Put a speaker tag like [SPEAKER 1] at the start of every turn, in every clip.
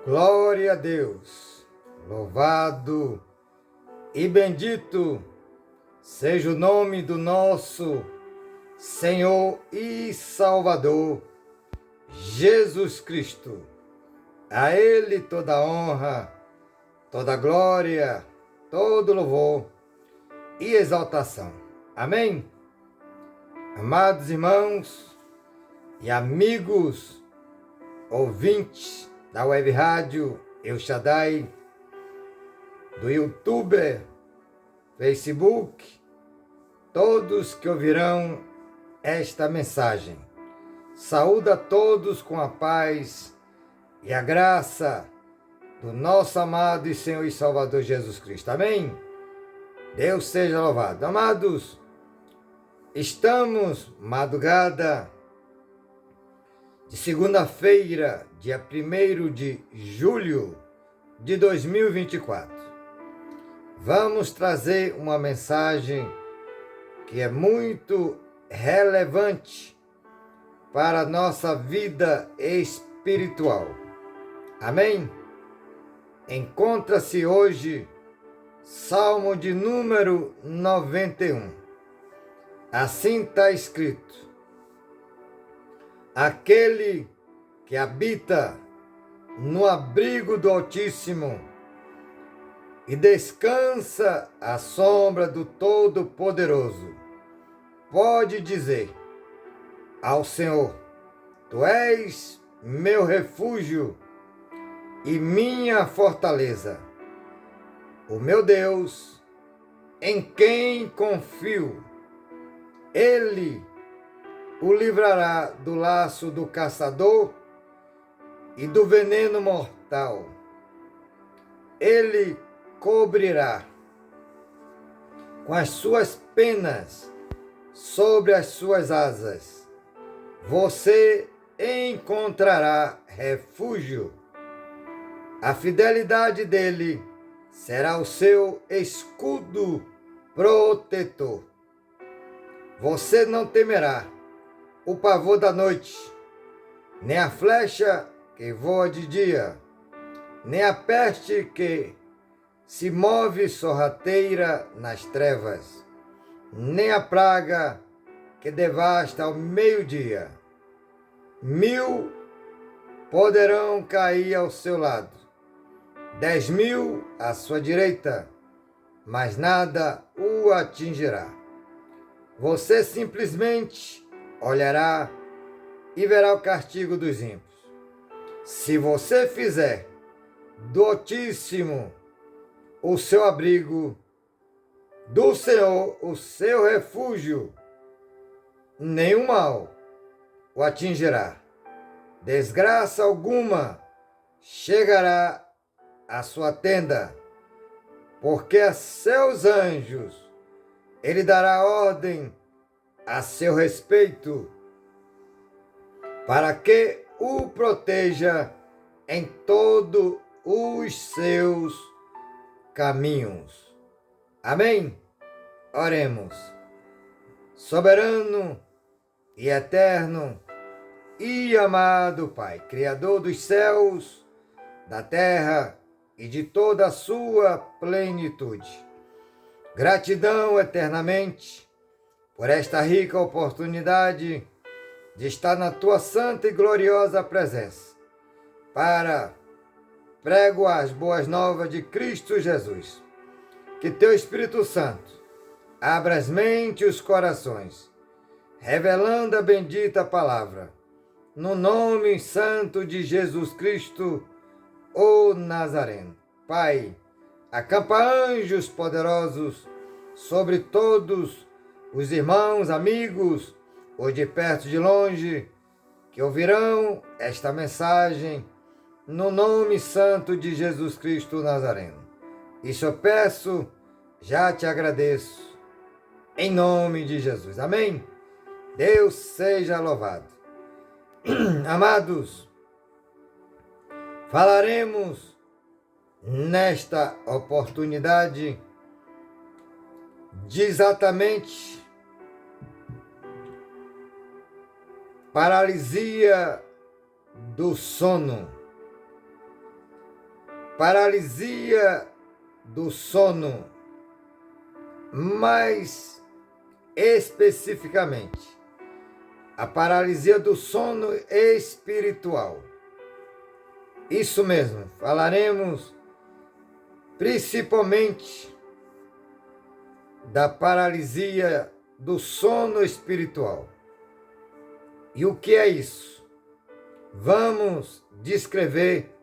[SPEAKER 1] Glória a Deus, louvado e bendito seja o nome do nosso Senhor e Salvador, Jesus Cristo. A Ele toda honra, toda glória, todo louvor e exaltação. Amém? Amados irmãos e amigos ouvintes da Web Rádio El Shaddai, do YouTube, Facebook, todos que ouvirão esta mensagem. Saúdo a todos com a paz e a graça do nosso amado e Senhor e Salvador Jesus Cristo. Amém? Deus seja louvado. Amados, estamos madrugada de segunda-feira, dia 1º de julho de 2024. Vamos trazer uma mensagem que é muito relevante para a nossa vida espiritual. Amém? Encontra-se hoje Salmo de número 91. Assim está escrito: aquele que habita no abrigo do Altíssimo e descansa à sombra do Todo-Poderoso, pode dizer ao Senhor: Tu és meu refúgio e minha fortaleza, o meu Deus, em quem confio. Ele o livrará do laço do caçador e do veneno mortal. Ele cobrirá com as suas penas sobre as suas asas. Você encontrará refúgio. A fidelidade dele será o seu escudo protetor. Você não temerá o pavor da noite, nem a flecha que voa de dia, nem a peste que se move sorrateira nas trevas, nem a praga que devasta ao meio-dia. 1000 poderão cair ao seu lado, 10.000 à sua direita, mas nada o atingirá. Você simplesmente olhará e verá o castigo dos ímpios. Se você fizer do Altíssimo o seu abrigo, do Senhor o seu refúgio, nenhum mal o atingirá. Desgraça alguma chegará à sua tenda, porque a seus anjos ele dará ordem a seu respeito, para que o proteja em todos os seus caminhos. Amém? Oremos. Soberano e eterno e amado Pai, Criador dos céus, da terra e de toda a sua plenitude, gratidão eternamente por esta rica oportunidade de estar na tua santa e gloriosa presença, para pregoar as boas novas de Cristo Jesus. Que teu Espírito Santo abra as mentes e os corações, revelando a bendita palavra, no nome santo de Jesus Cristo, o Nazareno. Pai, acampa anjos poderosos sobre todos os irmãos, amigos, ou de perto e de longe, que ouvirão esta mensagem, no nome santo de Jesus Cristo Nazareno. Isso eu peço, já te agradeço, em nome de Jesus. Amém? Deus seja louvado. Amados, falaremos nesta oportunidade de exatamente paralisia do sono. paralisia do sono, mais especificamente, a paralisia do sono espiritual. Isso mesmo, falaremos principalmente da paralisia do sono espiritual. E o que é isso? Vamos descrever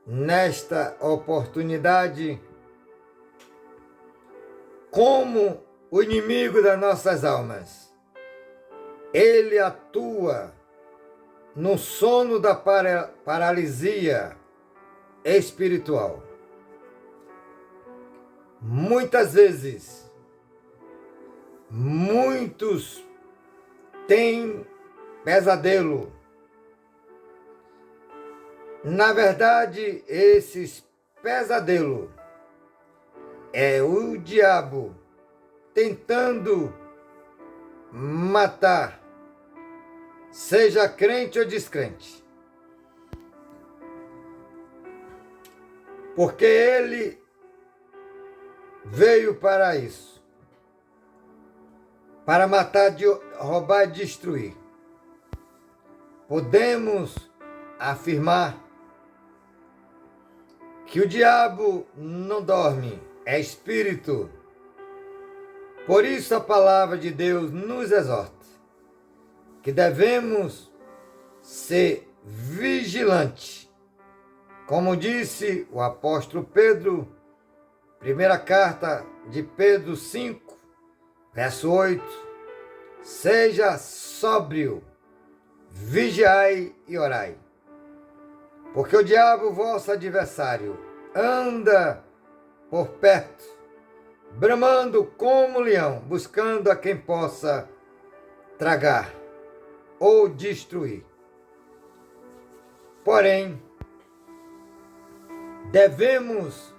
[SPEAKER 1] nesta oportunidade como o inimigo das nossas almas, ele atua no sono da paralisia espiritual. Muitas vezes, muitos têm pesadelo. Na verdade, esses pesadelos é o diabo tentando matar, seja crente ou descrente. Porque ele veio para isso, para matar, roubar e destruir. Podemos afirmar que o diabo não dorme, é espírito. Por isso a palavra de Deus nos exorta que devemos ser vigilantes. Como disse o apóstolo Pedro, primeira carta de Pedro 5, verso 8, seja sóbrio, vigiai e orai. Porque o diabo, vosso adversário, anda por perto, bramando como leão, buscando a quem possa tragar ou destruir. Porém, devemos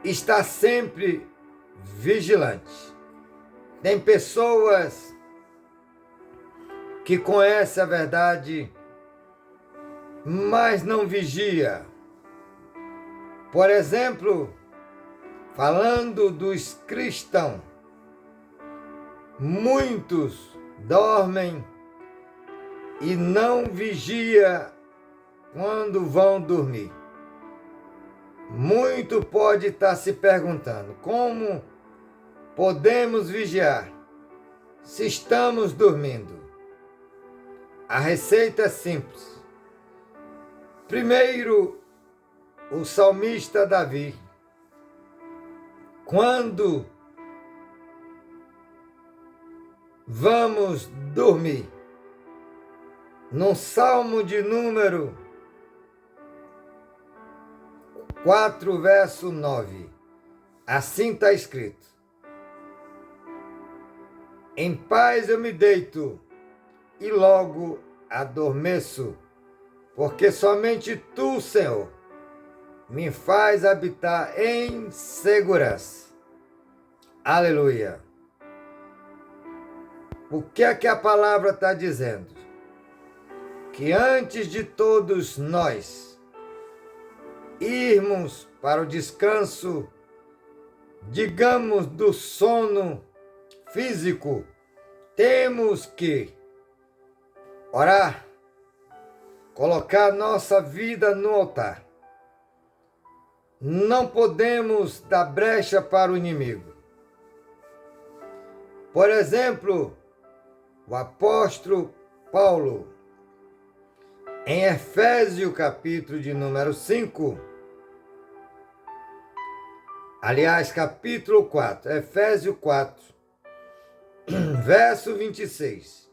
[SPEAKER 1] estar sempre vigilantes. Tem pessoas que conhecem a verdade, mas não vigia. Por exemplo, falando dos cristãos, muitos dormem e não vigia quando vão dormir. Muito pode estar se perguntando, como podemos vigiar se estamos dormindo? A receita é simples. Primeiro, o salmista Davi, quando vamos dormir, no Salmo de número 4, verso 9, assim está escrito: em paz eu me deito e logo adormeço, porque somente tu, Senhor, me faz habitar em segurança. Aleluia. O que é que a palavra está dizendo? Que antes de todos nós irmos para o descanso, digamos, do sono físico, temos que orar, colocar nossa vida no altar. Não podemos dar brecha para o inimigo. Por exemplo, o apóstolo Paulo, em Efésios capítulo de número 5, aliás, capítulo 4, Efésios 4, verso 26,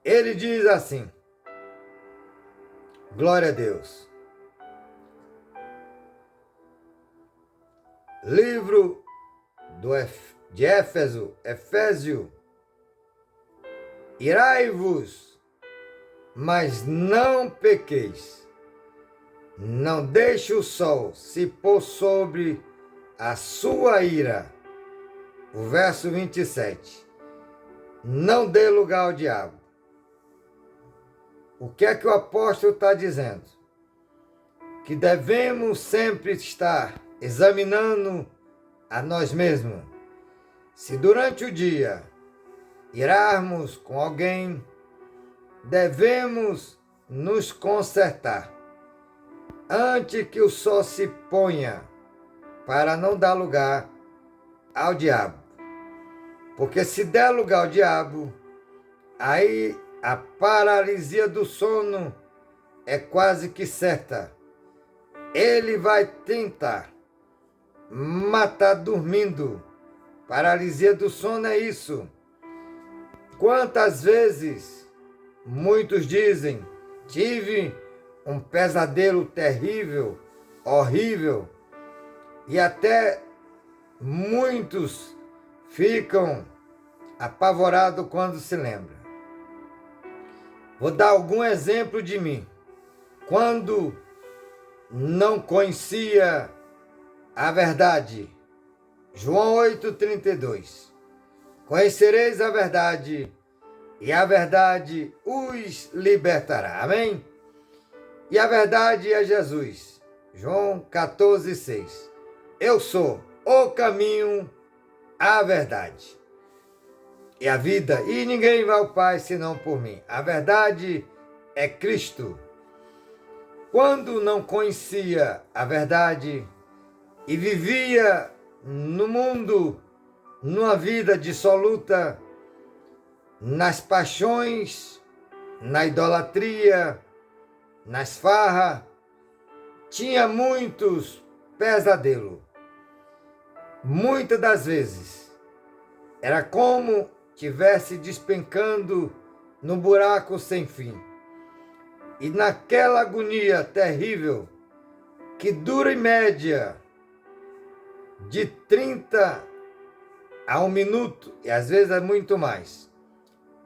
[SPEAKER 1] ele diz assim, glória a Deus, livro de Efésios, irai-vos, mas não pequeis, não deixe o sol se pôr sobre a sua ira. O verso 27, não dê lugar ao diabo. O que é que o apóstolo está dizendo? que devemos sempre estar examinando a nós mesmos. Se durante o dia irarmos com alguém, devemos nos consertar antes que o sol se ponha, para não dar lugar ao diabo. Porque se der lugar ao diabo, aí a paralisia do sono é quase que certa. Ele vai tentar matar dormindo. Paralisia do sono é isso. Quantas vezes muitos dizem, tive um pesadelo terrível, horrível, e até muitos ficam apavorados quando se lembram. Vou dar algum exemplo de mim. Quando não conhecia a verdade, João 8,32. Conhecereis a verdade, e a verdade os libertará. Amém? E a verdade é Jesus. João 14,6. Eu sou o caminho, a verdade e a vida, e ninguém vai ao Pai senão por mim. A verdade é Cristo. Quando não conhecia a verdade e vivia no mundo, numa vida dissoluta, nas paixões, na idolatria, nas farras, tinha muitos pesadelos. Muitas das vezes era como tivesse despencando num buraco sem fim. E naquela agonia terrível, que dura em média de 30 a 1 minuto, e às vezes é muito mais,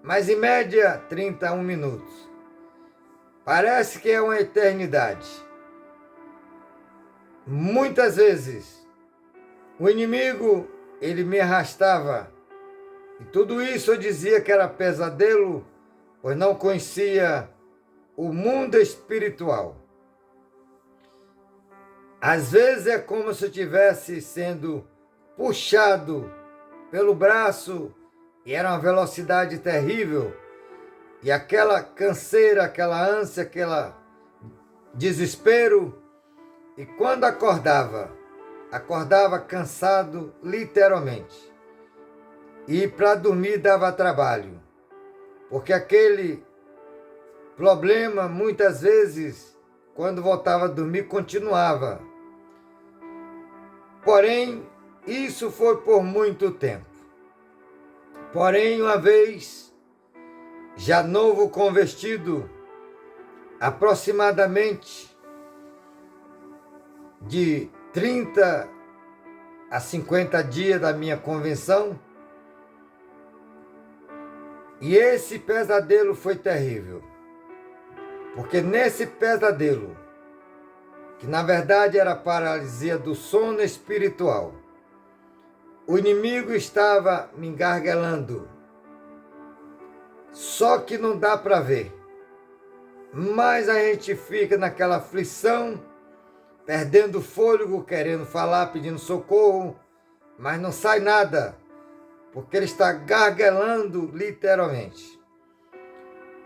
[SPEAKER 1] mas em média 30 a 1 minuto. Parece que é uma eternidade. Muitas vezes o inimigo, ele me arrastava, e tudo isso eu dizia que era pesadelo, pois não conhecia o mundo espiritual. Às vezes é como se eu estivesse sendo puxado pelo braço, e era uma velocidade terrível, e aquela canseira, aquela ânsia, aquele desespero, e quando acordava cansado, literalmente. E para dormir dava trabalho, porque aquele problema, muitas vezes, quando voltava a dormir, continuava. Porém, isso foi por muito tempo. Porém, uma vez, já novo convertido, aproximadamente de 30 a 50 dias da minha conversão, e esse pesadelo foi terrível, porque nesse pesadelo, que na verdade era a paralisia do sono espiritual, o inimigo estava me engarguelando, só que não dá para ver, mas a gente fica naquela aflição, perdendo fôlego, querendo falar, pedindo socorro, mas não sai nada, porque ele está gargalhando literalmente.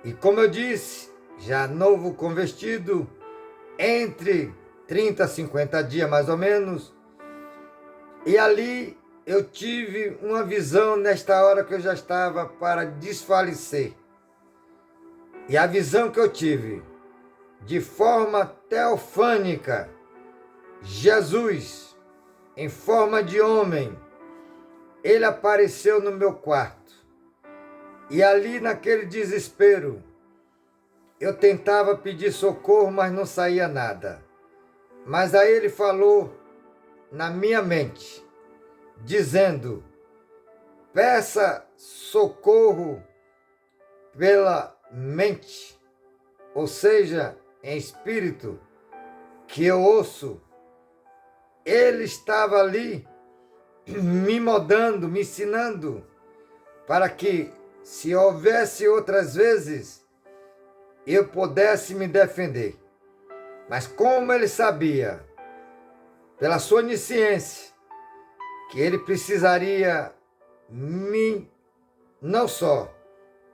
[SPEAKER 1] E como eu disse, já novo convertido, entre 30 a 50 dias mais ou menos, e ali eu tive uma visão nesta hora que eu já estava para desfalecer. E a visão que eu tive, de forma teofânica, Jesus, em forma de homem, ele apareceu no meu quarto. E ali naquele desespero, eu tentava pedir socorro, mas não saía nada. Mas aí ele falou na minha mente, dizendo, peça socorro pela mente, ou seja, em espírito, que eu ouço. Ele estava ali me moldando, me ensinando, para que, se houvesse outras vezes, eu pudesse me defender. Mas como ele sabia, pela sua onisciência, que ele precisaria me não só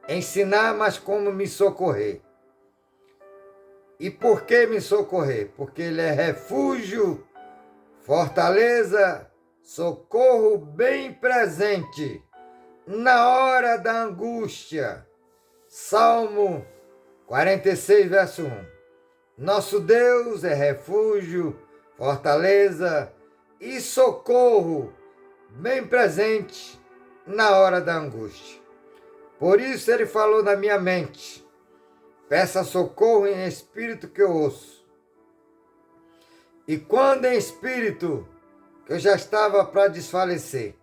[SPEAKER 1] ensinar, mas como me socorrer. E por que me socorrer? Porque ele é refúgio, fortaleza, socorro bem presente na hora da angústia. Salmo 46, verso 1. Nosso Deus é refúgio, fortaleza e socorro bem presente na hora da angústia. Por isso ele falou na minha mente: peça socorro em espírito que eu ouço. E quando em espírito, que eu já estava para desfalecer,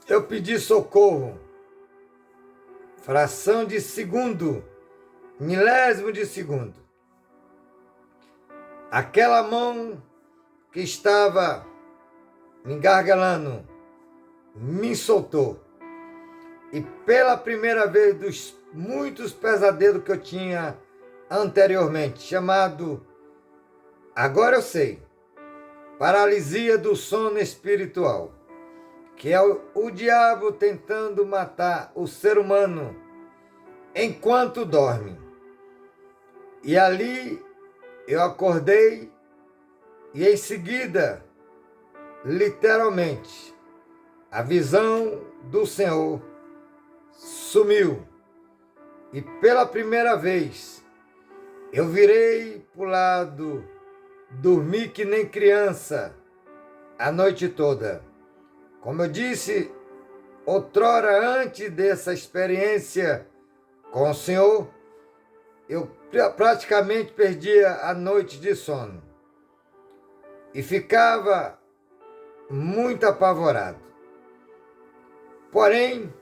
[SPEAKER 1] eu pedi socorro, fração de segundo, milésimo de segundo, aquela mão que estava me gargalando me soltou. E pela primeira vez dos muitos pesadelos que eu tinha anteriormente, chamado, agora eu sei, paralisia do sono espiritual, que é o diabo tentando matar o ser humano enquanto dorme. E ali eu acordei e em seguida, literalmente, a visão do Senhor sumiu. E pela primeira vez, eu virei para o lado, dormi que nem criança a noite toda. Como eu disse, outrora, antes dessa experiência com o Senhor, eu praticamente perdia a noite de sono. E ficava muito apavorado. Porém,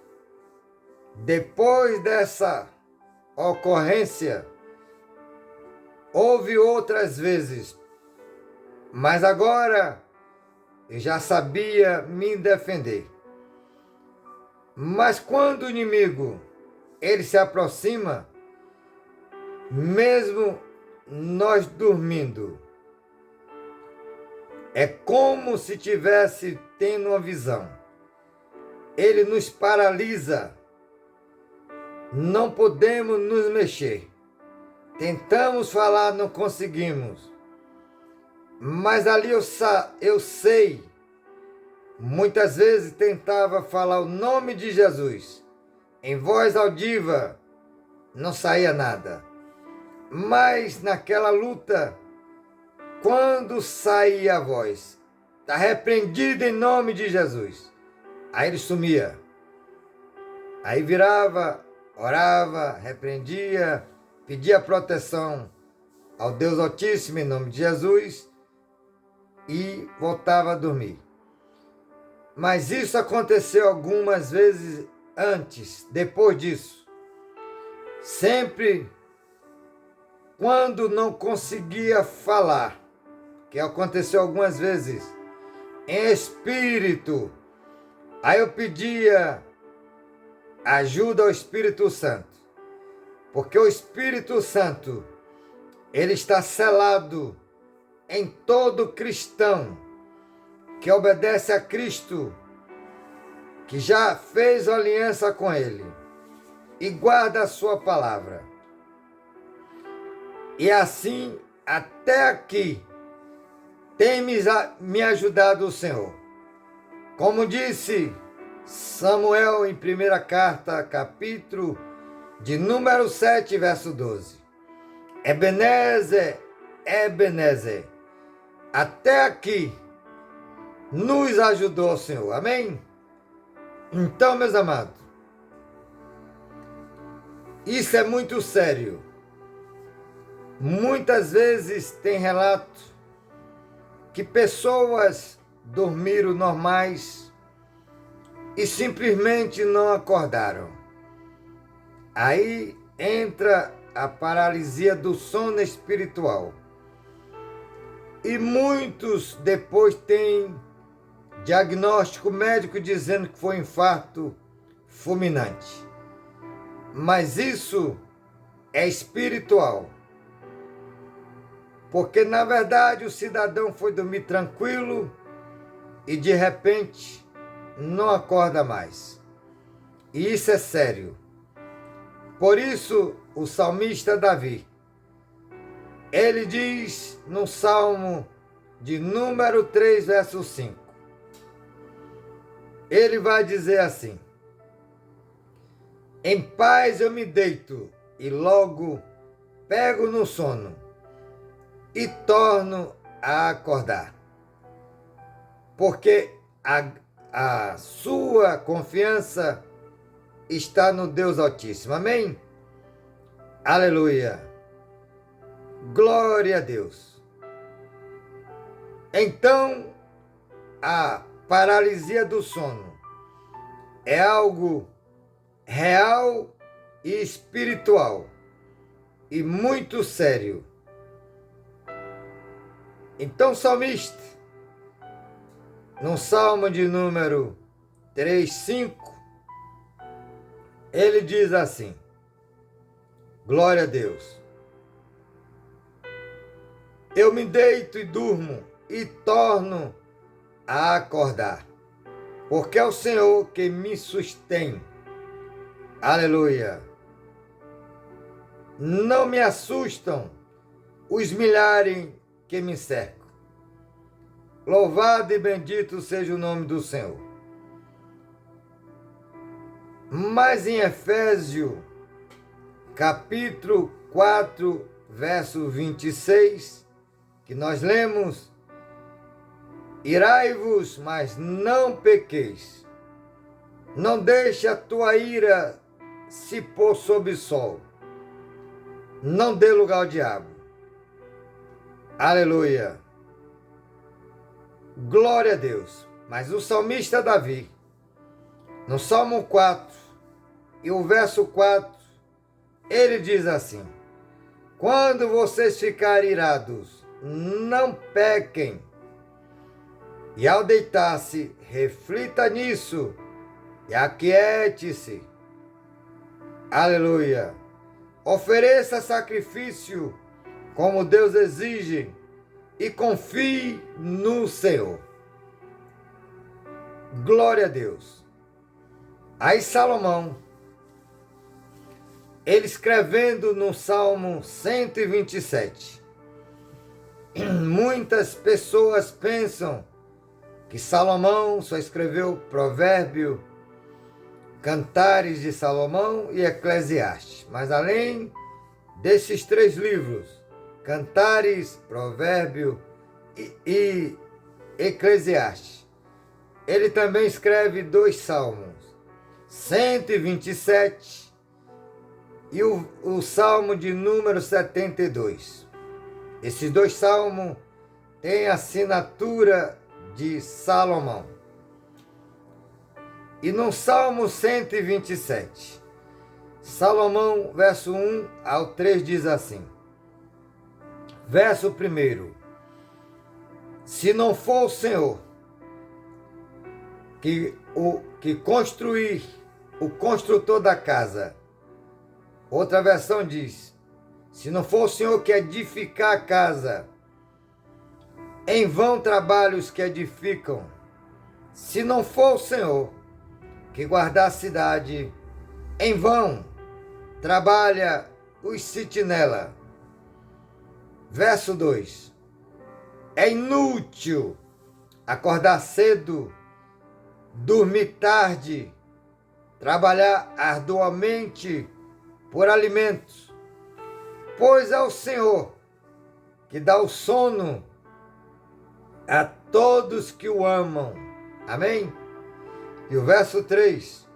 [SPEAKER 1] depois dessa ocorrência, houve outras vezes, mas agora eu já sabia me defender. Mas quando o inimigo ele se aproxima, mesmo nós dormindo, é como se tivesse tendo uma visão. Ele nos paralisa. Não podemos nos mexer. Tentamos falar, não conseguimos. Mas ali eu sei, muitas vezes tentava falar o nome de Jesus. Em voz audível, não saía nada. Mas naquela luta, quando saía a voz, está repreendido em nome de Jesus. Aí ele sumia. Aí virava, orava, repreendia, pedia proteção ao Deus Altíssimo em nome de Jesus e voltava a dormir. Mas isso aconteceu algumas vezes antes, depois disso. Sempre quando não conseguia falar, que aconteceu algumas vezes, em espírito, aí eu pedia ajuda ao Espírito Santo, porque o Espírito Santo, ele está selado em todo cristão que obedece a Cristo, que já fez aliança com ele e guarda a sua palavra. E assim, até aqui, tem me ajudado o Senhor. Como disse Samuel em 1 carta, capítulo de número 7, verso 12. Ebenezer, Ebenezer, até aqui nos ajudou o Senhor. Amém? Então, meus amados, isso é muito sério. Muitas vezes tem relato que pessoas dormiram normais e simplesmente não acordaram. Aí entra a paralisia do sono espiritual. E muitos depois têm diagnóstico médico dizendo que foi infarto fulminante. Mas isso é espiritual. Porque, na verdade, o cidadão foi dormir tranquilo e, de repente, não acorda mais. E isso é sério. Por isso, o salmista Davi, ele diz no Salmo de número 3, verso 5, ele vai dizer assim: em paz eu me deito e logo pego no sono e torno a acordar, porque a sua confiança está no Deus Altíssimo. Amém? Aleluia! Glória a Deus! Então, a paralisia do sono é algo real e espiritual e muito sério. Então, o salmista, no Salmo de número 3:5, ele diz assim: glória a Deus. Eu me deito e durmo e torno a acordar, porque é o Senhor que me sustém. Aleluia. Não me assustam os milhares que me cercam. Louvado e bendito seja o nome do Senhor. Mas em Efésios, capítulo 4, verso 26, que nós lemos: irai-vos, mas não pequeis. Não deixe a tua ira se pôr sob o sol. Não dê lugar ao diabo. Aleluia. Glória a Deus. Mas o salmista Davi, no Salmo 4, e o verso 4, ele diz assim: quando vocês ficarem irados, não pequem. E ao deitar-se, reflita nisso e aquiete-se. Aleluia. Ofereça sacrifício como Deus exige e confie no Senhor. Glória a Deus. Aí Salomão, ele escrevendo no Salmo 127, muitas pessoas pensam que Salomão só escreveu Provérbio, Cantares de Salomão e Eclesiastes. Mas além desses 3 livros, Cantares, Provérbio e Eclesiastes, ele também escreve 2 salmos, 127 e o Salmo de número 72. Esses 2 salmos têm a assinatura de Salomão. E no Salmo 127, Salomão, verso 1 ao 3, diz assim: verso 1: se não for o Senhor que construir, o construtor da casa. Outra versão diz: se não for o Senhor que edificar a casa, em vão trabalham os que edificam. Se não for o Senhor que guardar a cidade, em vão trabalha os sentinela. Verso 2: é inútil acordar cedo, dormir tarde, trabalhar arduamente por alimentos, pois é o Senhor que dá o sono a todos que o amam. Amém? E o verso 3: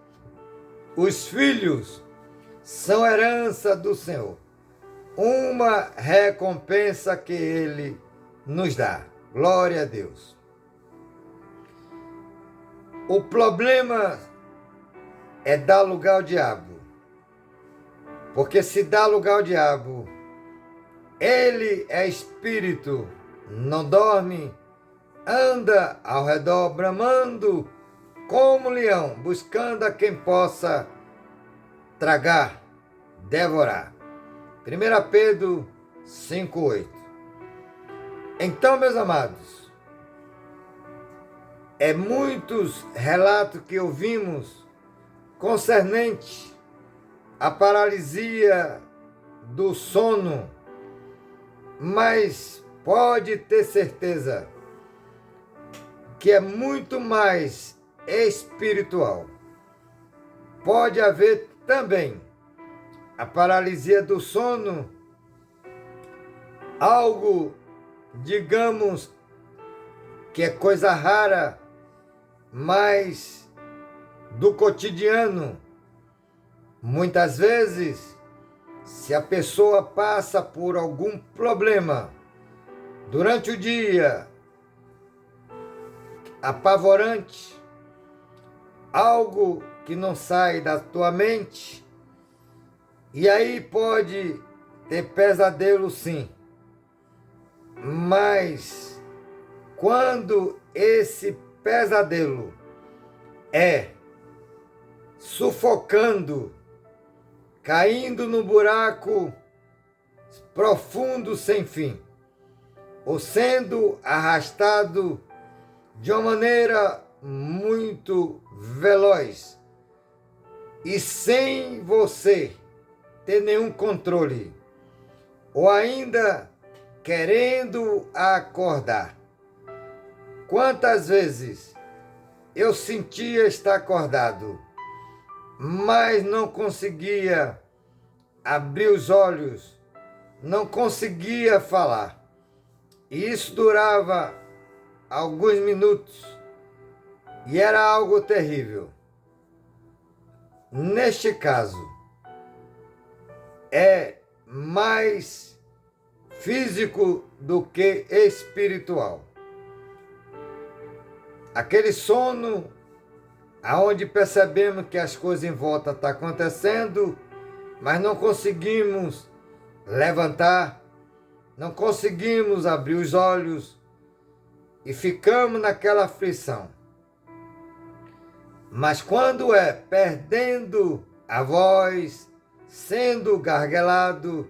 [SPEAKER 1] os filhos são herança do Senhor, uma recompensa que Ele nos dá. Glória a Deus. O problema é dar lugar ao diabo. Porque se dá lugar ao diabo, ele é espírito, não dorme, anda ao redor bramando como leão, buscando a quem possa tragar, devorar. 1 Pedro 5:8. Então, meus amados, muitos relatos que ouvimos concernente à paralisia do sono, mas pode ter certeza que é muito mais espiritual. Pode haver também a paralisia do sono, algo, digamos, que é coisa rara, mas do cotidiano. Muitas vezes, se a pessoa passa por algum problema durante o dia, apavorante, algo que não sai da tua mente, e aí pode ter pesadelo sim, mas quando esse pesadelo é sufocando, caindo no buraco profundo sem fim, ou sendo arrastado de uma maneira muito veloz e sem você ter nenhum controle, ou ainda querendo acordar. Quantas vezes eu sentia estar acordado, mas não conseguia abrir os olhos, não conseguia falar. E isso durava alguns minutos e era algo terrível. Neste caso, é mais físico do que espiritual. Aquele sono aonde percebemos que as coisas em volta estão acontecendo, mas não conseguimos levantar, não conseguimos abrir os olhos e ficamos naquela aflição. Mas quando é perdendo a voz, sendo gargalado,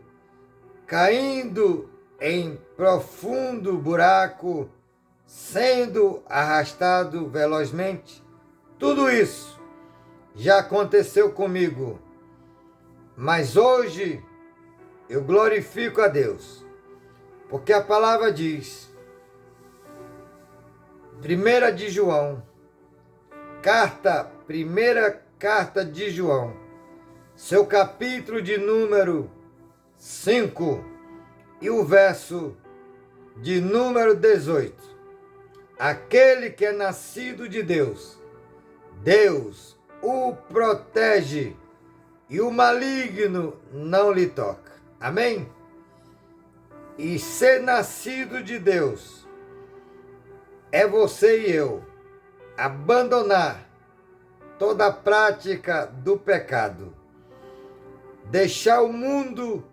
[SPEAKER 1] caindo em profundo buraco, sendo arrastado velozmente, tudo isso já aconteceu comigo. Mas hoje eu glorifico a Deus, porque a palavra diz, 1 de João, primeira carta de João, seu capítulo de número 5 e o verso de número 18. Aquele que é nascido de Deus, Deus o protege e o maligno não lhe toca. Amém? E ser nascido de Deus é você e eu abandonar toda a prática do pecado, deixar o mundo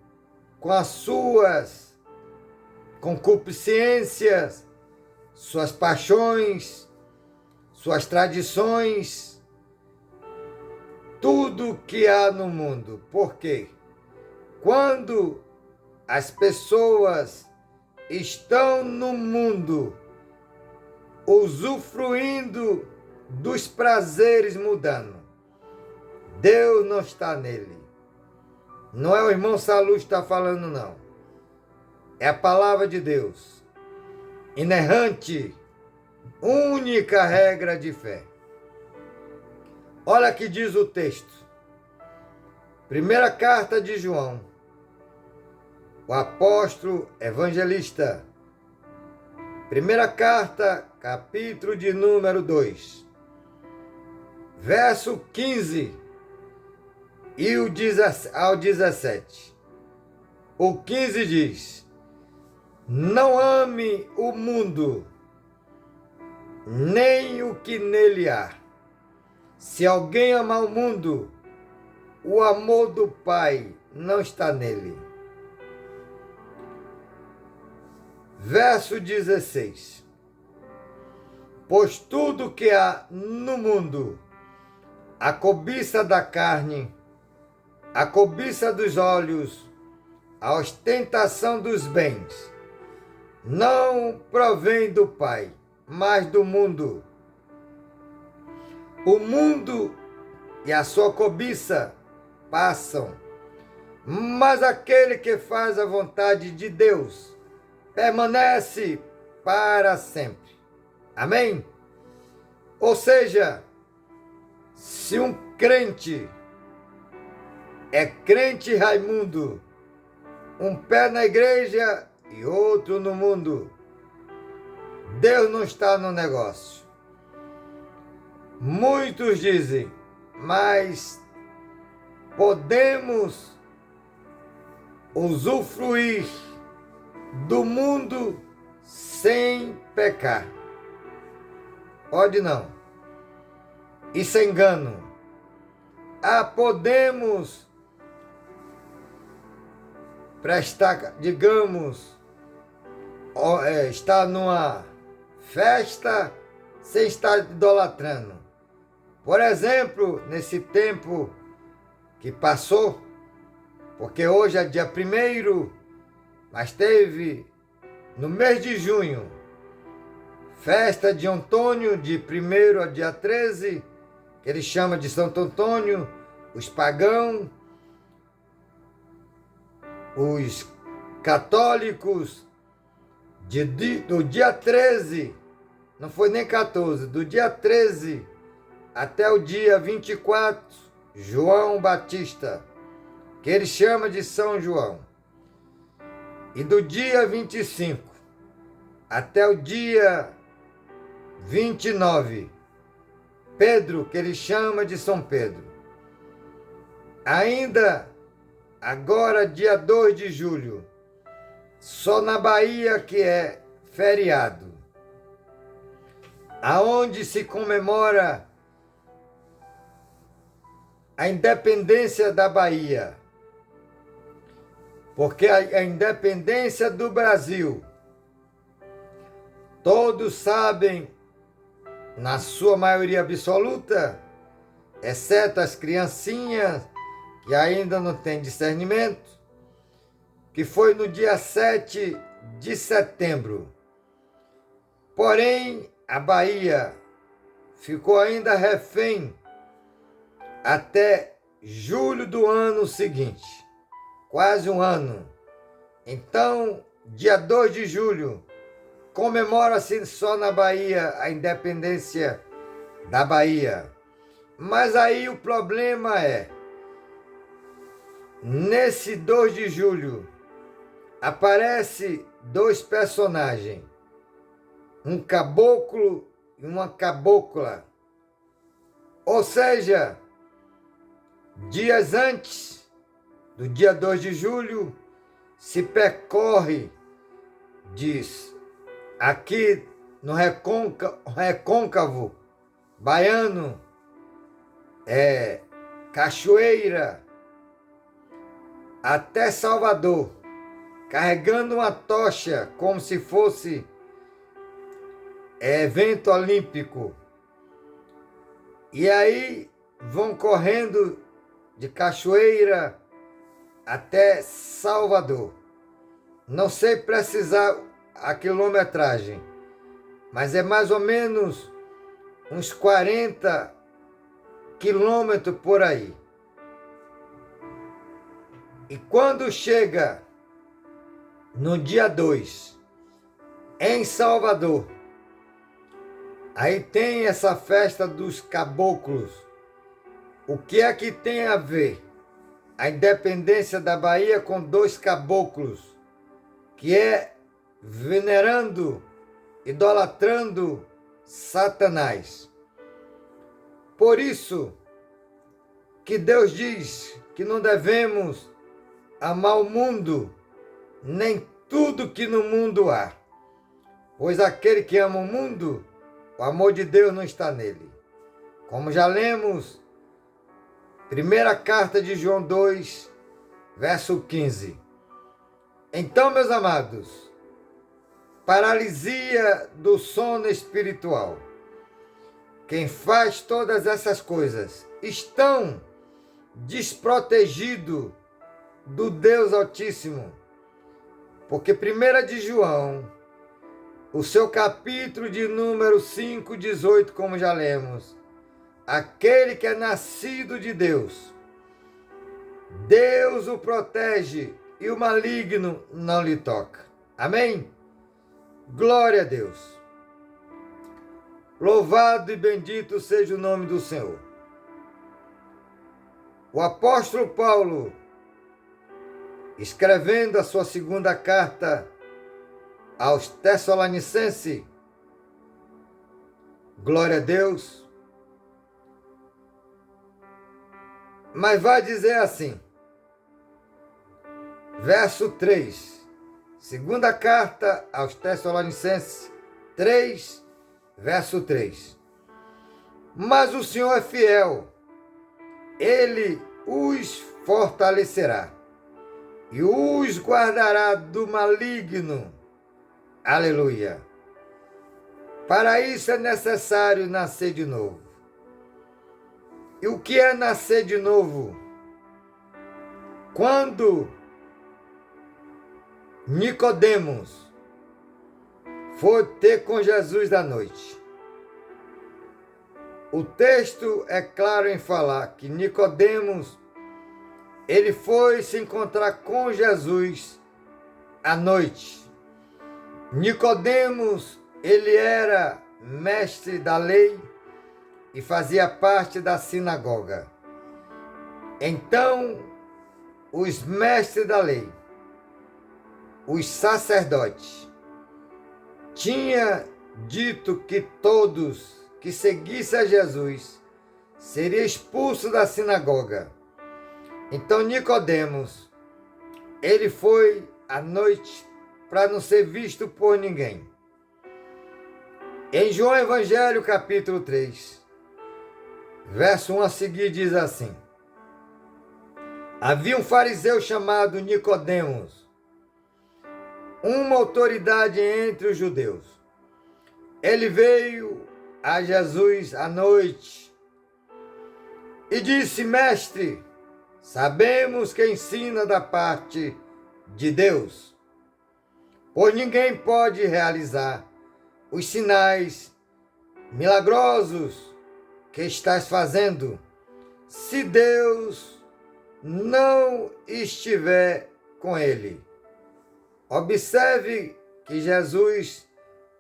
[SPEAKER 1] com as suas concupiscências, suas paixões, suas tradições, tudo que há no mundo. Porque quando as pessoas estão no mundo usufruindo dos prazeres mudando, Deus não está nele. Não é o irmão Salud que está falando, não. É a palavra de Deus, inerrante, única regra de fé. Olha que diz o texto. Primeira carta de João, o apóstolo evangelista. Primeira carta, capítulo de número 2, verso 15 e ao 17. O 15 diz: não ame o mundo, nem o que nele há. Se alguém amar o mundo, o amor do Pai não está nele. Verso 16. Pois tudo que há no mundo, a cobiça da carne, a cobiça dos olhos, a ostentação dos bens, não provém do Pai, mas do mundo. O mundo e a sua cobiça passam, mas aquele que faz a vontade de Deus permanece para sempre. Amém? Ou seja, se um crente é crente Raimundo, um pé na igreja e outro no mundo, Deus não está no negócio. Muitos dizem, mas podemos usufruir do mundo sem pecar. Pode não. Isso é engano. Podemos prestar, digamos, estar numa festa sem estar idolatrando. Por exemplo, nesse tempo que passou, porque hoje é dia 1º, mas teve no mês de junho, festa de Antônio, de 1º a dia 13, que ele chama de Santo Antônio, os pagãos, os católicos, do dia 13, não foi nem 14, do dia 13 até o dia 24, João Batista, que ele chama de São João. E do dia 25 até o dia 29, Pedro, que ele chama de São Pedro. Ainda agora, dia 2 de julho, só na Bahia que é feriado, aonde se comemora a independência da Bahia, porque a independência do Brasil, todos sabem, na sua maioria absoluta, exceto as criancinhas que ainda não têm discernimento, que foi no dia 7 de setembro. Porém, a Bahia ficou ainda refém até julho do ano seguinte, quase um ano. Então, dia 2 de julho, comemora-se só na Bahia a independência da Bahia. Mas aí o problema é, nesse 2 de julho, aparece dois personagens, um caboclo e uma cabocla. Ou seja, dias antes do dia 2 de julho, se percorre, diz, aqui no recôncavo baiano, Cachoeira, até Salvador, carregando uma tocha como se fosse evento olímpico. E aí vão correndo de Cachoeira até Salvador. Não sei precisar a quilometragem, mas é mais ou menos uns 40 quilômetros por aí. E quando chega no dia 2, em Salvador, aí tem essa festa dos caboclos. O que é que tem a ver a independência da Bahia com dois caboclos, que é venerando, idolatrando Satanás? Por isso que Deus diz que não devemos amar o mundo, nem tudo que no mundo há. Pois aquele que ama o mundo, o amor de Deus não está nele. Como já lemos, primeira carta de João 2, verso 15. Então, meus amados, paralisia do sono espiritual. Quem faz todas essas coisas estão desprotegidos do Deus Altíssimo. Porque 1 de João o seu capítulo de número 5, 18, como já lemos. Aquele que é nascido de Deus, Deus o protege e o maligno não lhe toca. Amém? Glória a Deus. Louvado e bendito seja o nome do Senhor. O apóstolo Paulo, escrevendo a sua segunda carta aos Tessalonicenses, glória a Deus, mas vai dizer assim, verso 3, segunda carta aos Tessalonicenses 3, verso 3. Mas o Senhor é fiel, Ele os fortalecerá e os guardará do maligno. Aleluia. Para isso é necessário nascer de novo. E o que é nascer de novo? Quando Nicodemos foi ter com Jesus à noite, o texto é claro em falar que Nicodemos, ele foi se encontrar com Jesus à noite. Nicodemos, ele era mestre da lei e fazia parte da sinagoga. Então, os mestres da lei, os sacerdotes, tinha dito que todos que seguissem a Jesus seria expulso da sinagoga. Então Nicodemos, ele foi à noite para não ser visto por ninguém. Em João Evangelho, capítulo 3, verso 1 a seguir, diz assim: havia um fariseu chamado Nicodemos, uma autoridade entre os judeus. Ele veio a Jesus à noite e disse: mestre, sabemos que ensina da parte de Deus, pois ninguém pode realizar os sinais milagrosos que estás fazendo se Deus não estiver com ele. Observe que Jesus,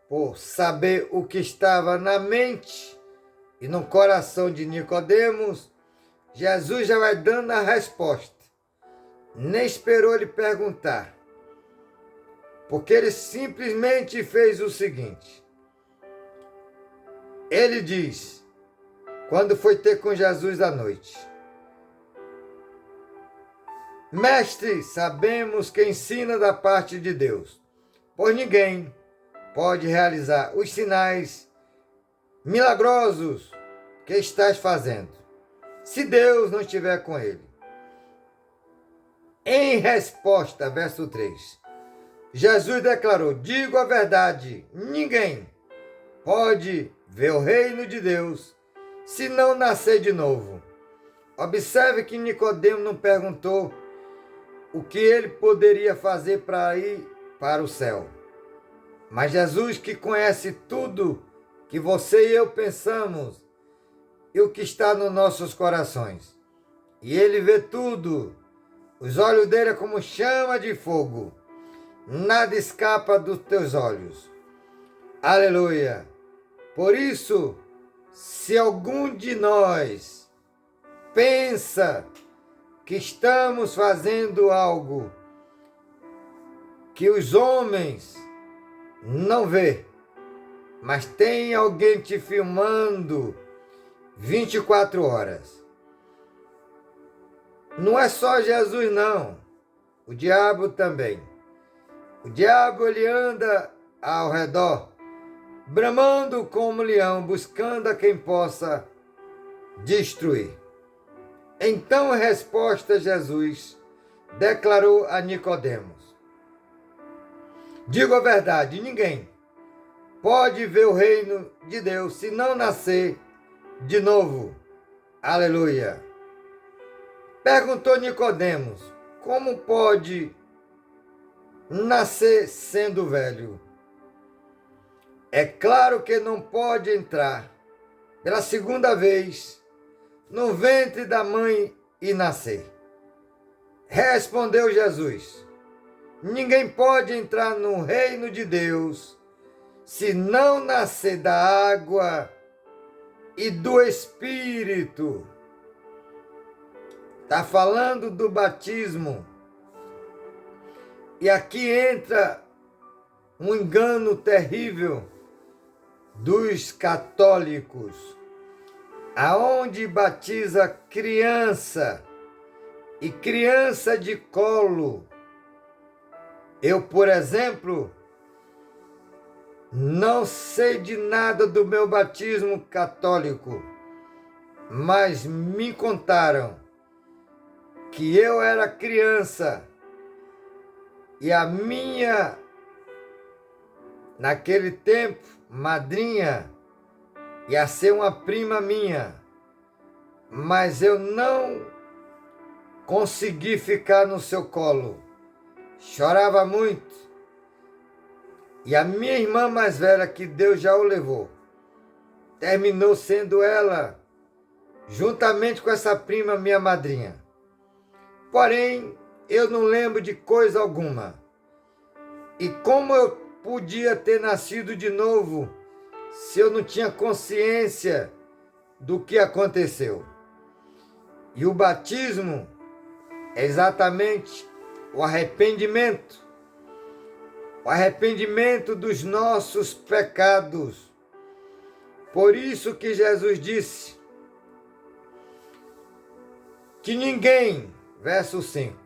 [SPEAKER 1] por saber o que estava na mente e no coração de Nicodemos, Jesus já vai dando a resposta. Nem esperou ele perguntar, porque ele simplesmente fez o seguinte. Ele diz, quando foi ter com Jesus à noite: mestre, sabemos que ensina da parte de Deus, pois ninguém pode realizar os sinais milagrosos que estás fazendo se Deus não estiver com ele. Em resposta, verso 3, Jesus declarou: digo a verdade, ninguém pode ver o reino de Deus se não nascer de novo. Observe que Nicodemo não perguntou o que ele poderia fazer para ir para o céu. Mas Jesus, que conhece tudo que você e eu pensamos e o que está nos nossos corações, e ele vê tudo, os olhos dele é como chama de fogo, nada escapa dos teus olhos. Aleluia! Por isso, se algum de nós pensa que estamos fazendo algo que os homens não vê, mas tem alguém te filmando 24 horas. Não é só Jesus, não. O diabo também. O diabo, ele anda ao redor, bramando como leão, buscando a quem possa destruir. Então, em resposta, Jesus declarou a Nicodemos: digo a verdade, ninguém pode ver o reino de Deus se não nascer de novo. Aleluia! Perguntou Nicodemos: como pode nascer sendo velho? é claro que não pode entrar pela segunda vez no ventre da mãe e nascer. Respondeu Jesus: ninguém pode entrar no reino de Deus se não nascer da água e do Espírito. Está falando do batismo. E aqui entra um engano terrível dos católicos, aonde batiza criança e criança de colo. Eu, por exemplo, não sei de nada do meu batismo católico, mas me contaram que eu era criança e a minha, naquele tempo, madrinha ia ser uma prima minha, mas eu não consegui ficar no seu colo. Chorava muito. E a minha irmã mais velha, que Deus já o levou, terminou sendo ela, juntamente com essa prima, minha madrinha. Porém, eu não lembro de coisa alguma. E como eu podia ter nascido de novo se eu não tinha consciência do que aconteceu? E o batismo é exatamente o arrependimento dos nossos pecados. Por isso que Jesus disse que ninguém, verso 5,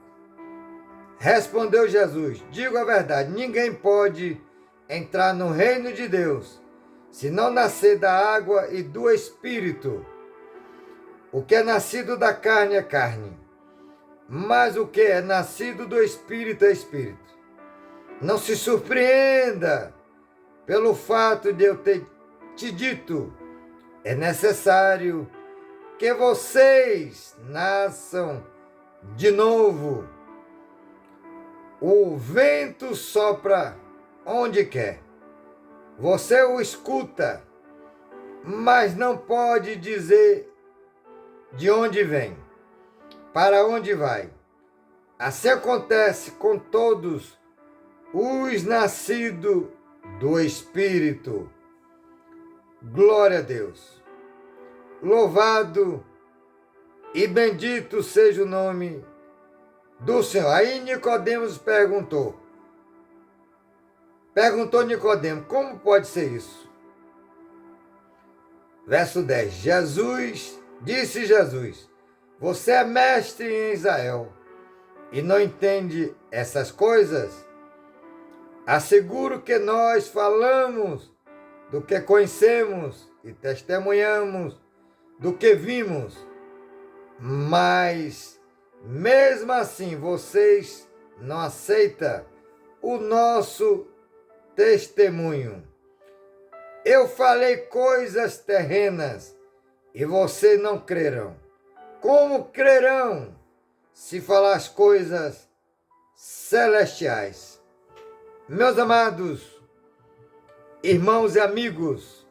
[SPEAKER 1] respondeu Jesus: digo a verdade, ninguém pode entrar no reino de Deus se não nascer da água e do Espírito. O que é nascido da carne é carne, mas o que é nascido do Espírito é Espírito. Não se surpreenda pelo fato de eu ter te dito: é necessário que vocês nasçam de novo. O vento sopra onde quer. Você o escuta, mas não pode dizer de onde vem, para onde vai. Assim acontece com todos os nascidos do Espírito. Glória a Deus. Louvado e bendito seja o nome do Senhor. Aí Nicodemos perguntou Nicodemos: como pode ser isso? Verso 10. Disse Jesus: você é mestre em Israel e não entende essas coisas? Asseguro que nós falamos do que conhecemos e testemunhamos do que vimos, mas mesmo assim vocês não aceitam o nosso testemunho. Eu falei coisas terrenas e vocês não crerão. Como crerão se falar as coisas celestiais? Meus amados irmãos e amigos,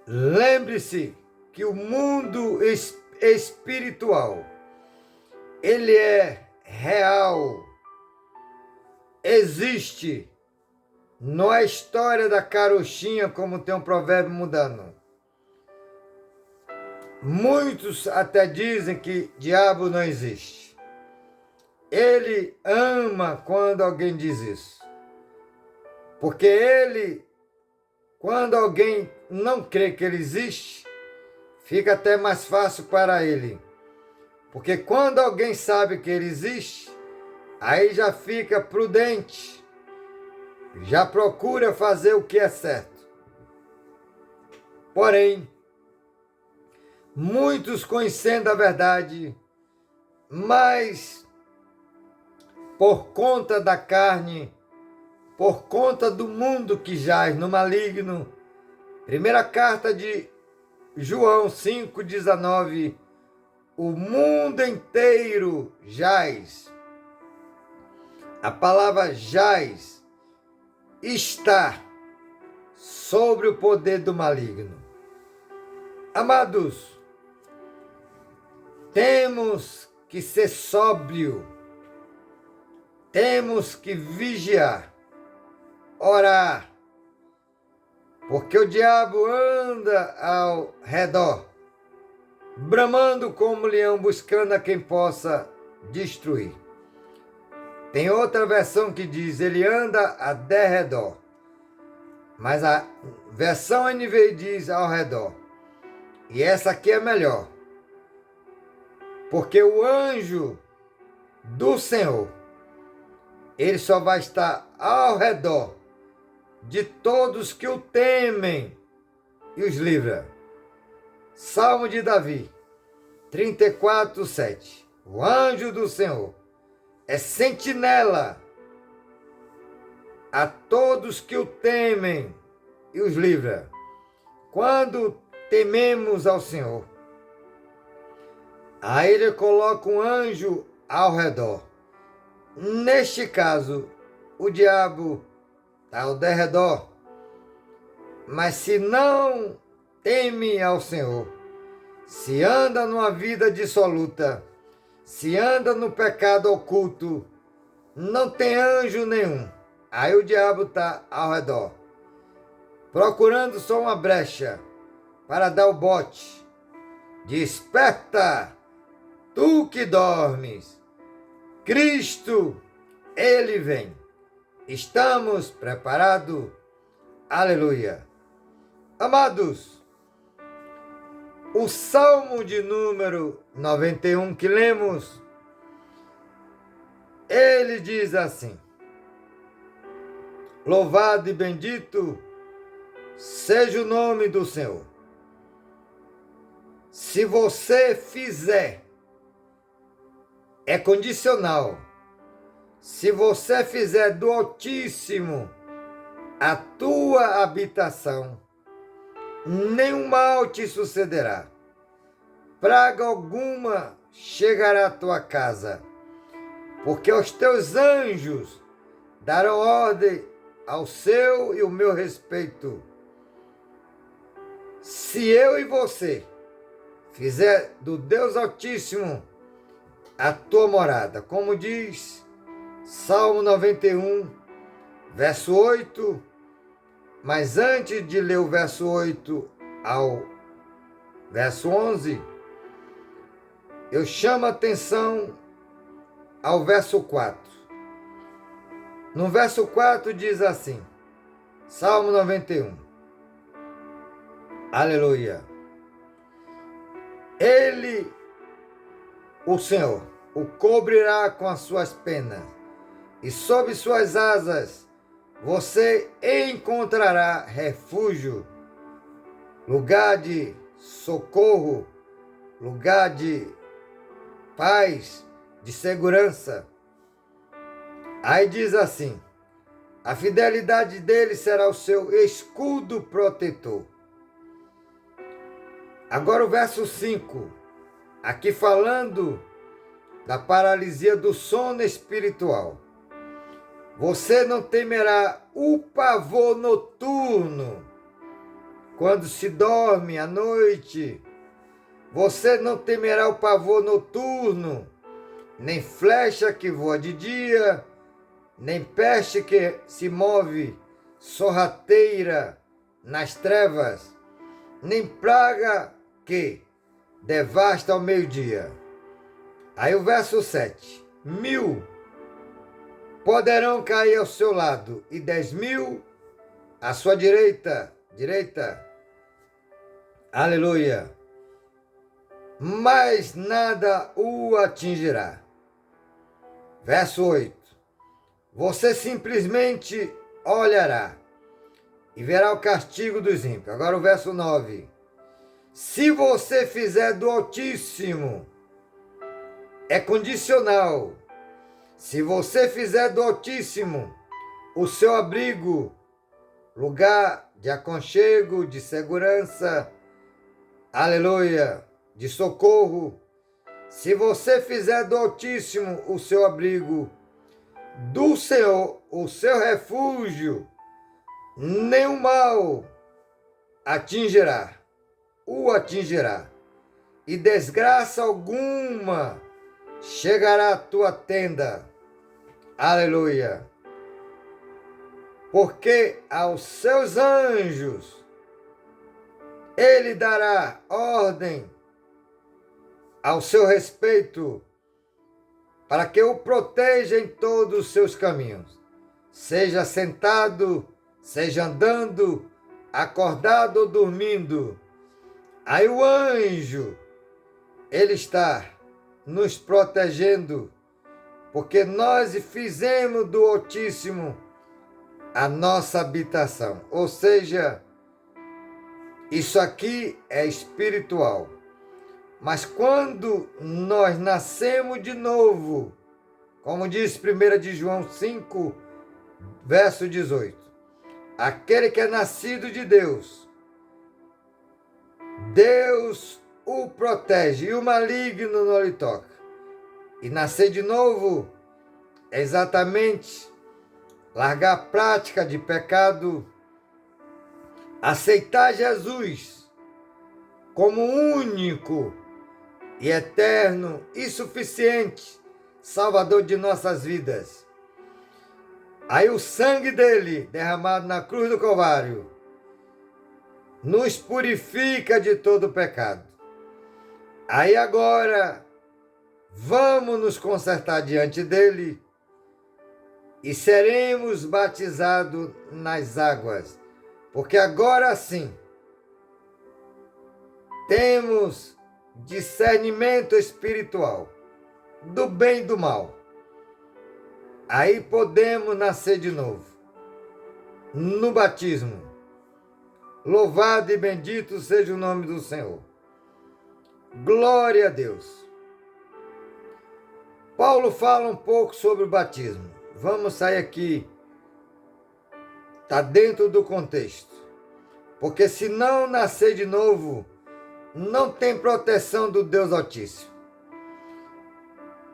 [SPEAKER 1] lembre-se que o mundo espiritual, ele é real, existe. Não é história da carochinha, como tem um provérbio mudando. Muitos até dizem que diabo não existe. Ele ama quando alguém diz isso. Porque ele, quando alguém não crê que ele existe, fica até mais fácil para ele. Porque quando alguém sabe que ele existe, aí já fica prudente, já procura fazer o que é certo. Porém, muitos conhecendo a verdade, mas por conta da carne, por conta do mundo que jaz no maligno, primeira carta de João 5,19, o mundo inteiro jaz. A palavra jaz está sobre o poder do maligno. Amados, temos que ser sóbrio, temos que vigiar, orar, porque o diabo anda ao redor, bramando como leão, buscando a quem possa destruir. Tem outra versão que diz, ele anda a derredor, mas a versão NVI diz ao redor. E essa aqui é melhor, porque o anjo do Senhor, ele só vai estar ao redor de todos que o temem e os livra. Salmo de Davi, 34:7. O anjo do Senhor é sentinela a todos que o temem e os livra. Quando tememos ao Senhor, aí ele coloca um anjo ao redor. Neste caso, o diabo está ao derredor. Mas se não teme ao Senhor, se anda numa vida dissoluta, se anda no pecado oculto, não tem anjo nenhum. Aí o diabo está ao redor, procurando só uma brecha para dar o bote. Desperta, tu que dormes. Cristo, ele vem. Estamos preparados? Aleluia. Amados, o Salmo de número 91 que lemos, ele diz assim: louvado e bendito seja o nome do Senhor. Se você fizer, é condicional. Se você fizer do Altíssimo a tua habitação, nenhum mal te sucederá. Praga alguma chegará à tua casa, porque os teus anjos darão ordem ao seu e o meu respeito. Se eu e você fizer do Deus Altíssimo a tua morada, como diz Salmo 91, verso 8, mas antes de ler o verso 8 ao verso 11, eu chamo a atenção ao verso 4. No verso 4 diz assim, Salmo 91, aleluia. Ele, o Senhor, o cobrirá com as suas penas, e sob suas asas você encontrará refúgio, lugar de socorro, lugar de paz, de segurança. Aí diz assim, a fidelidade dele será o seu escudo protetor. Agora o verso 5, aqui falando da paralisia do sono espiritual. Você não temerá o pavor noturno, quando se dorme à noite. Você não temerá o pavor noturno, nem flecha que voa de dia, nem peste que se move sorrateira nas trevas, nem praga que devasta ao meio-dia. Aí o verso 7. 1000 poderão cair ao seu lado e 10.000 à sua direita. Aleluia. Mas nada o atingirá. Verso 8. Você simplesmente olhará e verá o castigo dos ímpios. Agora o verso 9. Se você fizer do Altíssimo, é condicional. Se você fizer do Altíssimo o seu abrigo, lugar de aconchego, de segurança, aleluia, de socorro. Se você fizer do Altíssimo o seu abrigo, do Senhor o seu refúgio, nenhum mal o atingirá, e desgraça alguma chegará à tua tenda. Aleluia! Porque aos seus anjos ele dará ordem ao seu respeito, para que o proteja em todos os seus caminhos, seja sentado, seja andando, acordado ou dormindo. Aí o anjo, ele está nos protegendo, porque nós fizemos do Altíssimo a nossa habitação. Ou seja, isso aqui é espiritual. Mas quando nós nascemos de novo, como diz 1 de João 5, verso 18, aquele que é nascido de Deus, Deus o protege e o maligno não lhe toca. E nascer de novo é exatamente largar a prática de pecado, aceitar Jesus como único e eterno e suficiente Salvador de nossas vidas. Aí o sangue dele, derramado na cruz do Calvário, nos purifica de todo pecado. Aí agora, vamos nos consertar diante dele e seremos batizados nas águas, porque agora sim temos discernimento espiritual do bem e do mal. Aí podemos nascer de novo no batismo. Louvado e bendito seja o nome do Senhor. Glória a Deus. Paulo fala um pouco sobre o batismo. Vamos sair aqui. Está dentro do contexto. Porque se não nascer de novo, não tem proteção do Deus Altíssimo.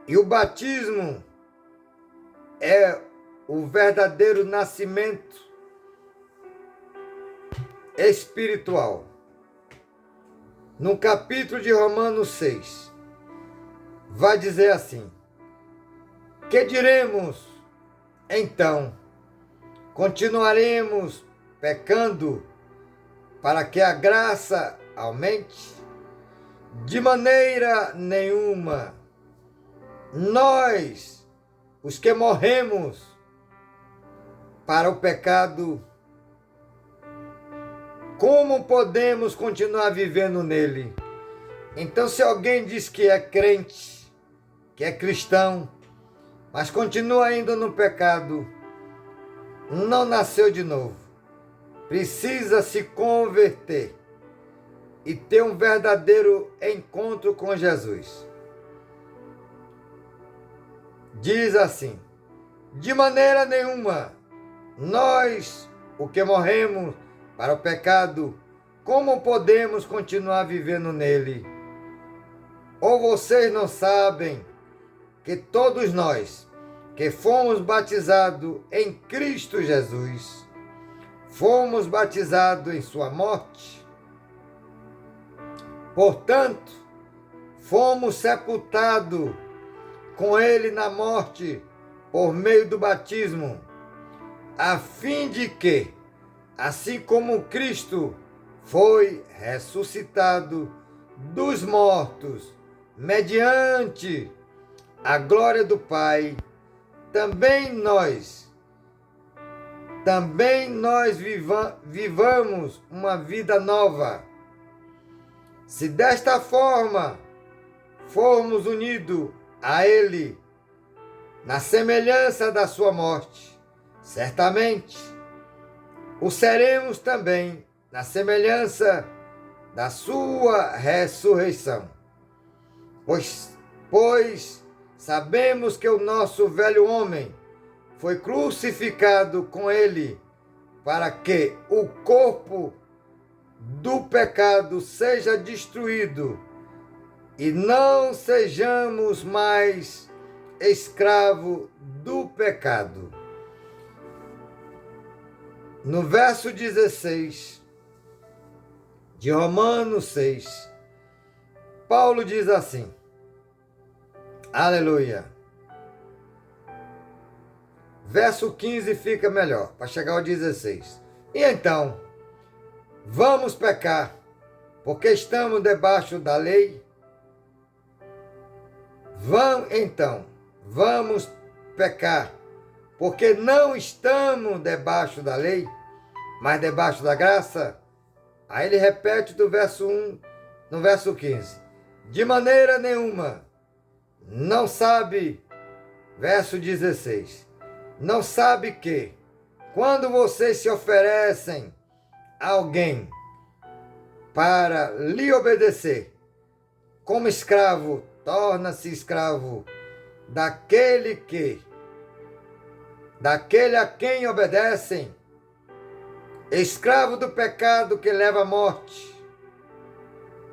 [SPEAKER 1] E o batismo é o verdadeiro nascimento espiritual. No capítulo de Romanos 6, vai dizer assim: que diremos então? Continuaremos pecando para que a graça aumente? De maneira nenhuma. Nós, os que morremos para o pecado, como podemos continuar vivendo nele? Então, se alguém diz que é crente, que é cristão, mas continua ainda no pecado, não nasceu de novo. Precisa se converter e ter um verdadeiro encontro com Jesus. Diz assim: de maneira nenhuma, nós, o que morremos para o pecado, como podemos continuar vivendo nele? Ou vocês não sabem que todos nós, que fomos batizados em Cristo Jesus, fomos batizados em sua morte? Portanto, fomos sepultados com ele na morte por meio do batismo, a fim de que, assim como Cristo foi ressuscitado dos mortos, mediante a glória do Pai, também nós vivamos uma vida nova. Se desta forma formos unidos a Ele, na semelhança da sua morte, certamente o seremos também na semelhança da sua ressurreição. Pois sabemos que o nosso velho homem foi crucificado com ele, para que o corpo do pecado seja destruído e não sejamos mais escravos do pecado. No verso 16 de Romanos 6, Paulo diz assim, aleluia. Verso 15 fica melhor, para chegar ao 16. E então, vamos pecar, porque estamos debaixo da lei? Vamos pecar, porque não estamos debaixo da lei, mas debaixo da graça? Aí ele repete do verso 1 no verso 15. De maneira nenhuma, não sabe, verso 16, não sabe que, quando vocês se oferecem a alguém para lhe obedecer, como escravo, torna-se escravo daquele a quem obedecem, escravo do pecado que leva à morte,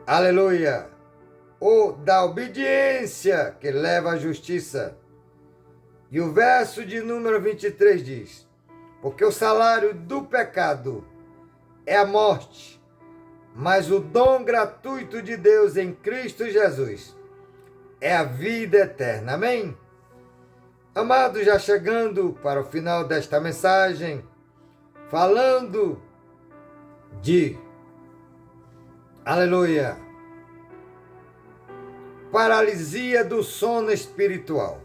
[SPEAKER 1] aleluia, ou da obediência que leva à justiça. E o verso de número 23 diz, porque o salário do pecado é a morte, mas o dom gratuito de Deus em Cristo Jesus é a vida eterna. Amém? Amados, já chegando para o final desta mensagem, falando de, aleluia, paralisia do sono espiritual.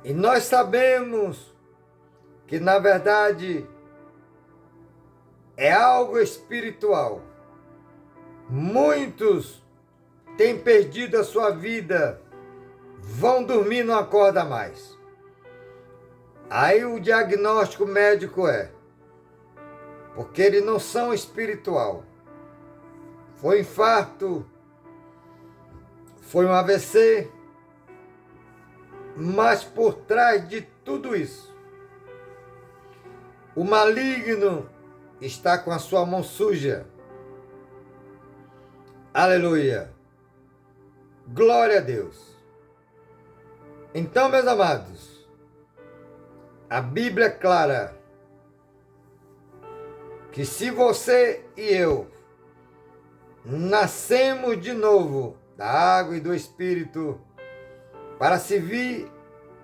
[SPEAKER 1] E nós sabemos que, na verdade, é algo espiritual. Muitos têm perdido a sua vida, vão dormir e não acordam mais. Aí o diagnóstico médico é, porque eles não são espiritual. Foi infarto, foi um AVC, mas por trás de tudo isso, o maligno está com a sua mão suja. Aleluia. Glória a Deus. Então, meus amados, a Bíblia é clara que se você e eu nascemos de novo da água e do Espírito para servir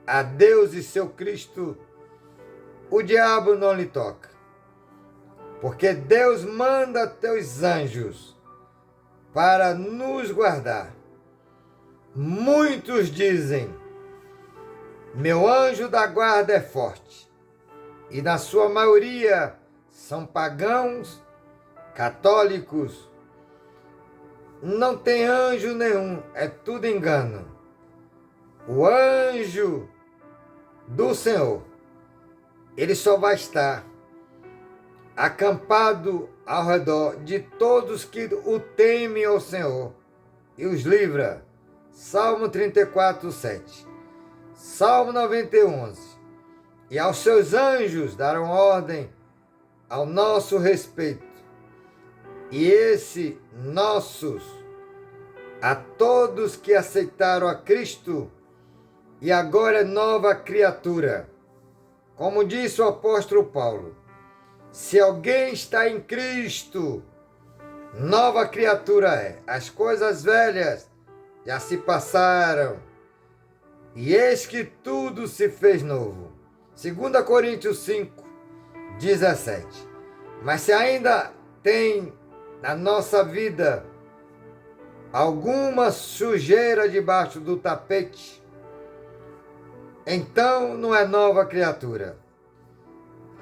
[SPEAKER 1] a Deus e seu Cristo, o diabo não lhe toca. Porque Deus manda teus anjos para nos guardar. Muitos dizem, meu anjo da guarda é forte. E na sua maioria são pagãos, católicos. Não tem anjo nenhum, é tudo engano. O anjo do Senhor, ele só vai estar acampado ao redor de todos que o temem ao Senhor e os livra. Salmo 34, 7. Salmo 91, 11. E aos seus anjos darão ordem ao nosso respeito. E esse nossos, a todos que aceitaram a Cristo e agora é nova criatura. Como disse o apóstolo Paulo, se alguém está em Cristo, nova criatura é. As coisas velhas já se passaram, e eis que tudo se fez novo. 2 Coríntios 5, 17. Mas se ainda tem na nossa vida alguma sujeira debaixo do tapete, então não é nova criatura.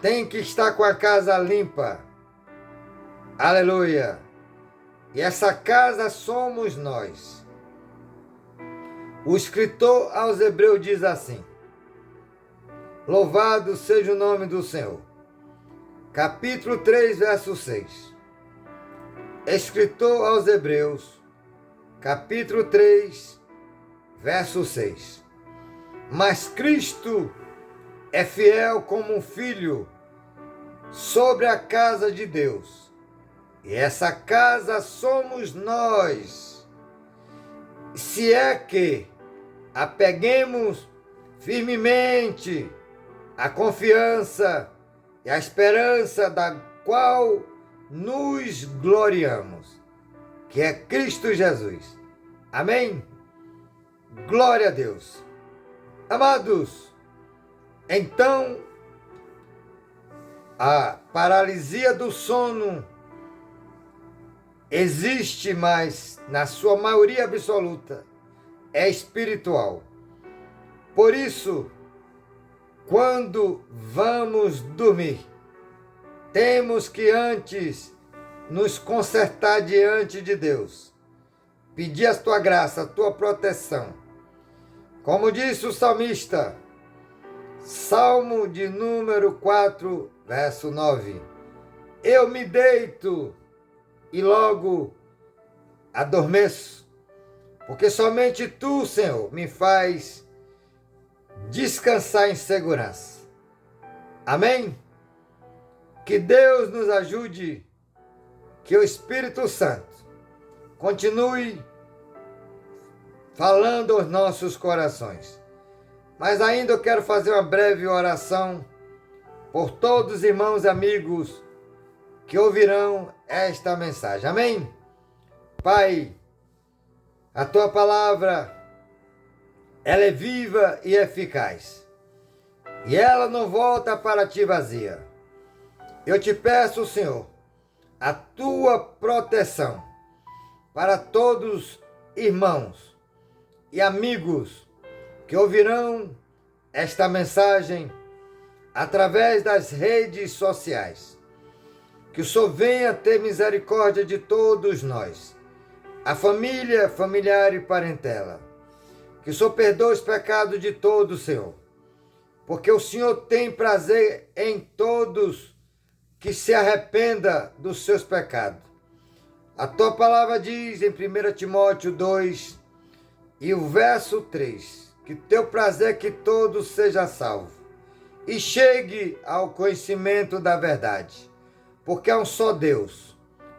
[SPEAKER 1] Tem que estar com a casa limpa. Aleluia. E essa casa somos nós. O escritor aos Hebreus diz assim, louvado seja o nome do Senhor. Capítulo 3, verso 6. Escritor aos Hebreus, capítulo 3, verso 6. Mas Cristo é fiel como um filho sobre a casa de Deus. E essa casa somos nós. Se é que apeguemos firmemente a confiança e a esperança da qual nos gloriamos, que é Cristo Jesus. Amém? Glória a Deus. Amados, então, a paralisia do sono existe, mas na sua maioria absoluta é espiritual. Por isso, quando vamos dormir, temos que antes nos consertar diante de Deus, pedir a tua graça, a tua proteção. Como disse o salmista, Salmo de número 4, verso 9: eu me deito e logo adormeço, porque somente tu, Senhor, me faz descansar em segurança. Amém? Que Deus nos ajude, que o Espírito Santo continue falando aos nossos corações. Mas ainda eu quero fazer uma breve oração por todos os irmãos e amigos que ouvirão esta mensagem. Amém? Pai, a tua palavra, ela é viva e eficaz, e ela não volta para ti vazia. Eu te peço, Senhor, a tua proteção para todos irmãos e amigos que ouvirão esta mensagem através das redes sociais. Que o Senhor venha ter misericórdia de todos nós, a família, familiar e parentela. Que o Senhor perdoe os pecados de todos, Senhor, porque o Senhor tem prazer em todos que se arrependa dos seus pecados. A tua palavra diz em 1 Timóteo 2, e o verso 3, que teu prazer é que todos sejam salvos e chegue ao conhecimento da verdade, porque há um só Deus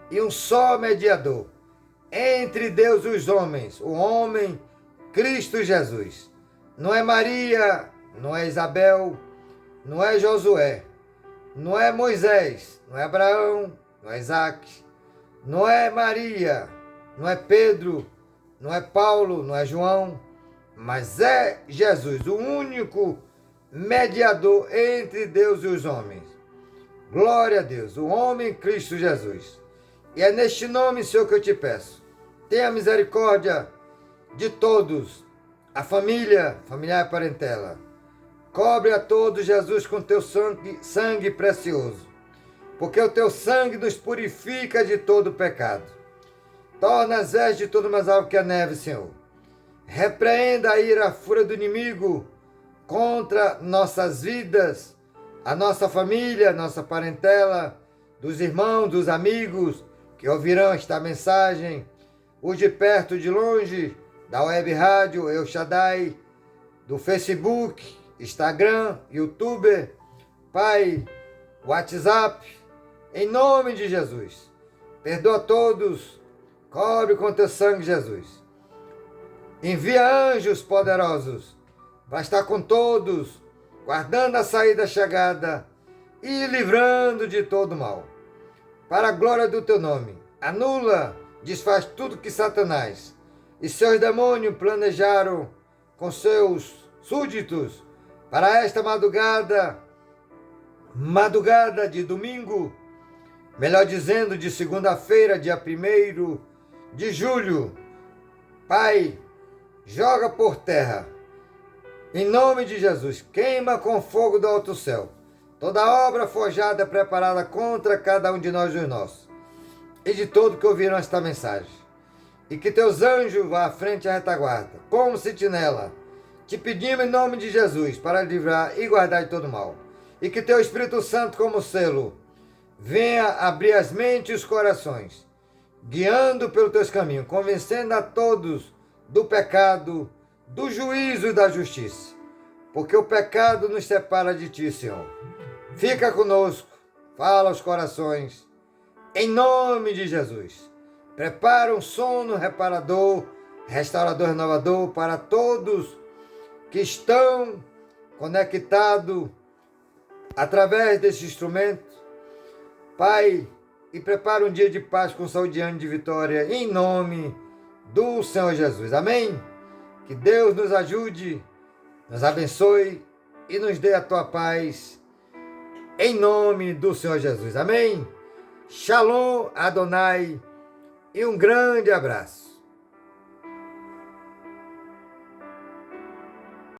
[SPEAKER 1] e um só mediador entre Deus e os homens, o homem Cristo Jesus. Não é Maria, não é Isabel, não é Josué, não é Moisés, não é Abraão, não é Isaac, não é Maria, não é Pedro, não é Paulo, não é João, mas é Jesus, o único mediador entre Deus e os homens. Glória a Deus, o homem Cristo Jesus. E é neste nome, Senhor, que eu te peço. Tenha misericórdia de todos, a família, familiar e parentela. Cobre a todos, Jesus, com teu sangue precioso, porque o teu sangue nos purifica de todo pecado. Torna as vestes de tudo mais alvo que a neve, Senhor. Repreenda a ira, a fúria do inimigo contra nossas vidas, a nossa família, a nossa parentela, dos irmãos, dos amigos que ouvirão esta mensagem, os de perto e de longe, da web rádio El Shaddai, do Facebook, Instagram, YouTube, Pai, WhatsApp, em nome de Jesus. Perdoa todos, cobre com teu sangue, Jesus. Envia anjos poderosos para estar com todos, guardando a saída e a chegada e livrando de todo mal. Para a glória do teu nome, anula, desfaz tudo que Satanás e seus demônios planejaram com seus súditos para esta madrugada de domingo, melhor dizendo, de segunda-feira, dia 1º de julho. Pai, joga por terra, em nome de Jesus, queima com fogo do alto céu toda obra forjada, preparada contra cada um de nós e os nossos, e de todo que ouviram esta mensagem. E que teus anjos vá à frente à retaguarda, como sentinela. Te pedimos em nome de Jesus, para livrar e guardar de todo mal. E que teu Espírito Santo, como selo, venha abrir as mentes e os corações, guiando pelos teus caminhos, convencendo a todos do pecado, do juízo e da justiça. Porque o pecado nos separa de ti, Senhor. Fica conosco, fala aos corações, em nome de Jesus. Prepara um sono reparador, restaurador, renovador para todos que estão conectados, através desse instrumento, Pai, e prepara um dia de paz com saúde e ânimo de vitória, em nome do Senhor Jesus. Amém? Que Deus nos ajude, nos abençoe e nos dê a tua paz, em nome do Senhor Jesus. Amém? Shalom, Adonai, e um grande abraço.